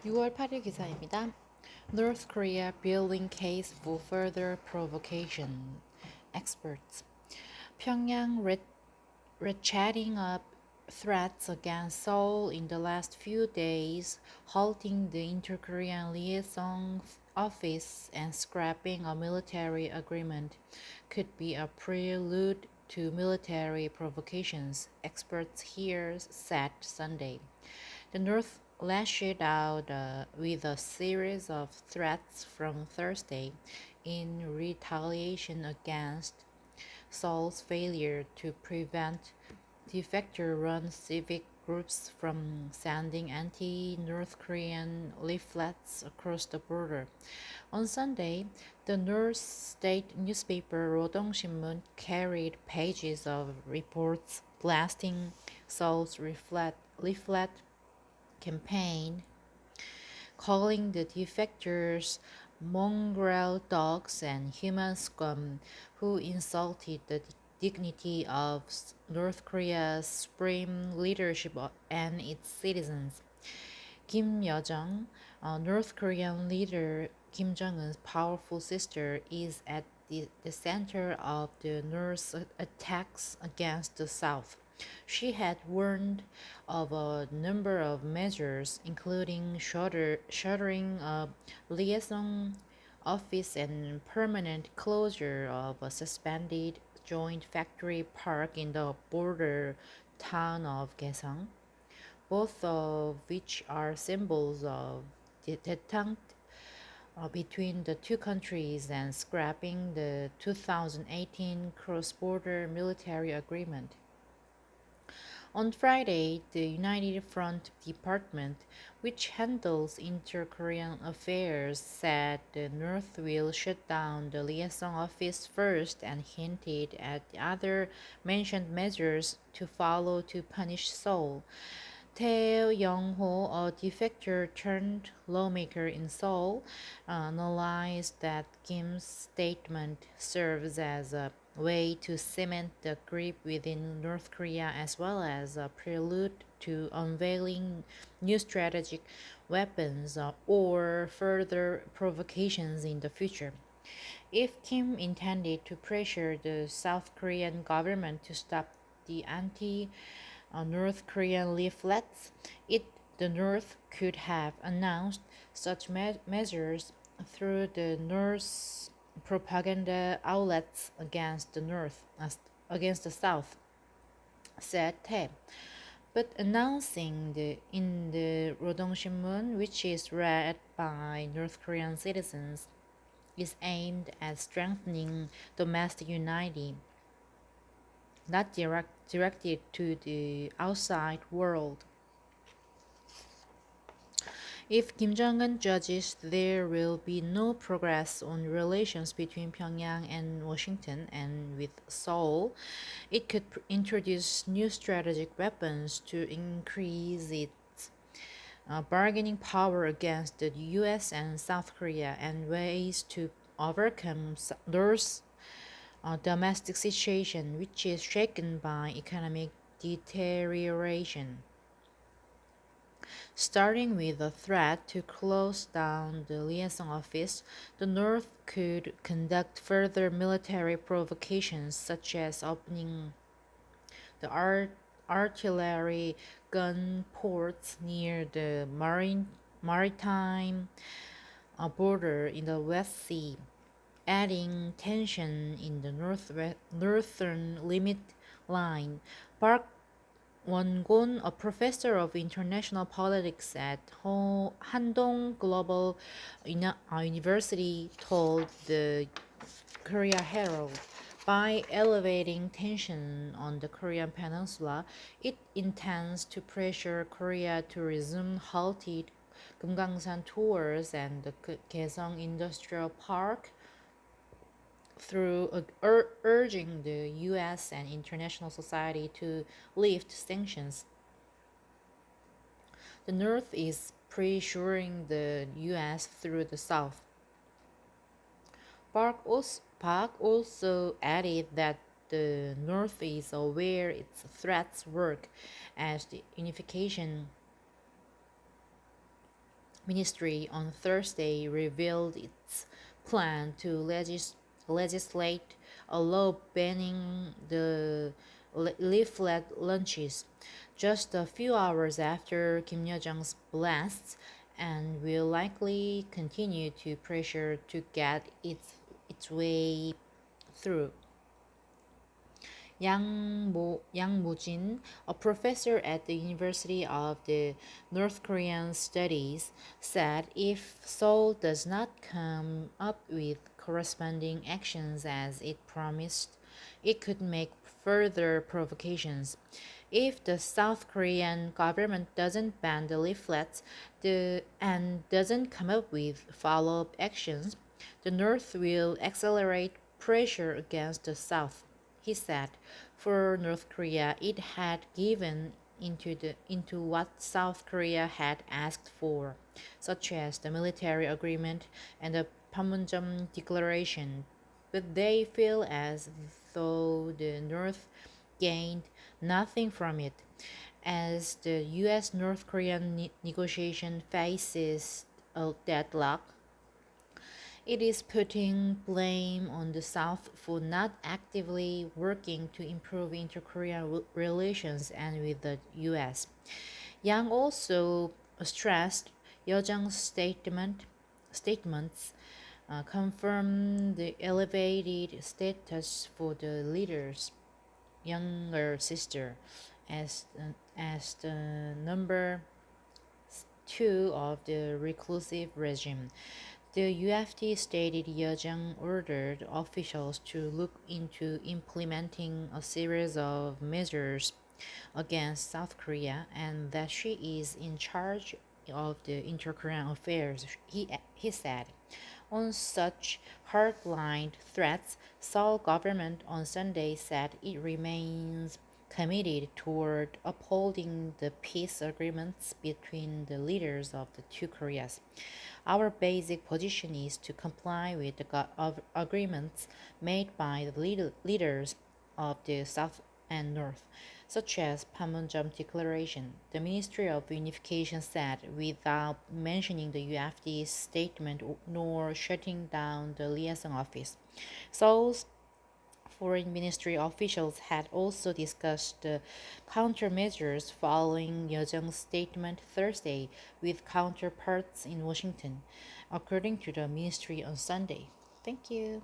6월 8일 기사입니다. North Korea building case for further provocation. Experts. Pyongyang ratcheting up threats against Seoul in the last few days, halting the inter-Korean liaison office and scrapping a military agreement could be a prelude to military provocations, experts here said Sunday. The North lashed out with a series of threats from Thursday in retaliation against Seoul's failure to prevent defector-run civic groups from sending anti-North Korean leaflets across the border. On Sunday, the North state newspaper Rodong Shinmun carried pages of reports blasting Seoul's leaflet campaign, calling the defectors mongrel dogs and human scum who insulted the dignity of North Korea's supreme leadership and its citizens. Kim Yo-jong, North Korean leader Kim Jong-un's powerful sister, is at the center of the North's attacks against the South. She had warned of a number of measures, including shuttering a liaison office and permanent closure of a suspended joint factory park in the border town of Kaesong, both of which are symbols of detente between the two countries and scrapping the 2018 cross-border military agreement. On Friday, the United Front Department, which handles inter-Korean affairs, said the North will shut down the liaison office first and hinted at the other mentioned measures to follow to punish Seoul. Tae Young-ho, a defector turned lawmaker in Seoul, analyzed that Kim's statement serves as a way to cement the grip within North Korea as well as a prelude to unveiling new strategic weapons or further provocations in the future. If Kim intended to pressure the South Korean government to stop the North Korean leaflets, the North could have announced such measures through the North's propaganda outlets against the South, said Tae. But announcing in the Rodong Shinmun, which is read by North Korean citizens, is aimed at strengthening domestic unity, not directed to the outside world. If Kim Jong-un judges there will be no progress on relations between Pyongyang and Washington and with Seoul, it could introduce new strategic weapons to increase its bargaining power against the US and South Korea and ways to overcome North's domestic situation, which is shaken by economic deterioration. Starting with a threat to close down the liaison office, the North could conduct further military provocations, such as opening the artillery gun ports near the maritime border in the West Sea, adding tension in the northern limit line. Park Won-gon, a professor of international politics at Handong Global University, told the Korea by elevating tension on the Korean peninsula, it intends to pressure Korea to resume halted Kumgangsan tours and the Kaesong Industrial Park through urging the US and international society to lift sanctions. The North is pressuring the US through the South. Park also added that the North is aware its threats work as the unification ministry on Thursday revealed its plan to legislate a law banning the leaflet launches just a few hours after Kim Yo-jong's blasts, and will likely continue to pressure to get its way through. Yang Mujin, a professor at the University of the North Korean Studies, said if Seoul does not come up with corresponding actions as it promised, it could make further provocations. If the South Korean government doesn't ban the leaflets and doesn't come up with follow-up actions, the North will accelerate pressure against the South, he said. For North Korea, it had given into what South Korea had asked for, such as the military agreement and the Panmunjom Declaration, but they feel as though the North gained nothing from it, as the U.S. North Korean negotiation faces a deadlock. It is putting blame on the South for not actively working to improve inter-Korean relations and with the U.S. Yang also stressed Yeojang's statements confirm the elevated status for the leader's younger sister as the number two of the reclusive regime. The UFT stated Yeojang ordered officials to look into implementing a series of measures against South Korea and that she is in charge of the inter-Korean affairs, he said. On such hardline threats, Seoul government on Sunday said it remains committed toward upholding the peace agreements between the leaders of the two Koreas. Our basic position is to comply with the agreements made by the leaders of the South and North, such as Panmunjom Declaration, the Ministry of Unification said, without mentioning the UFD's statement nor shutting down the liaison office. Seoul's foreign ministry officials had also discussed the countermeasures following Yeojang's statement Thursday with counterparts in Washington, according to the ministry on Sunday. Thank you.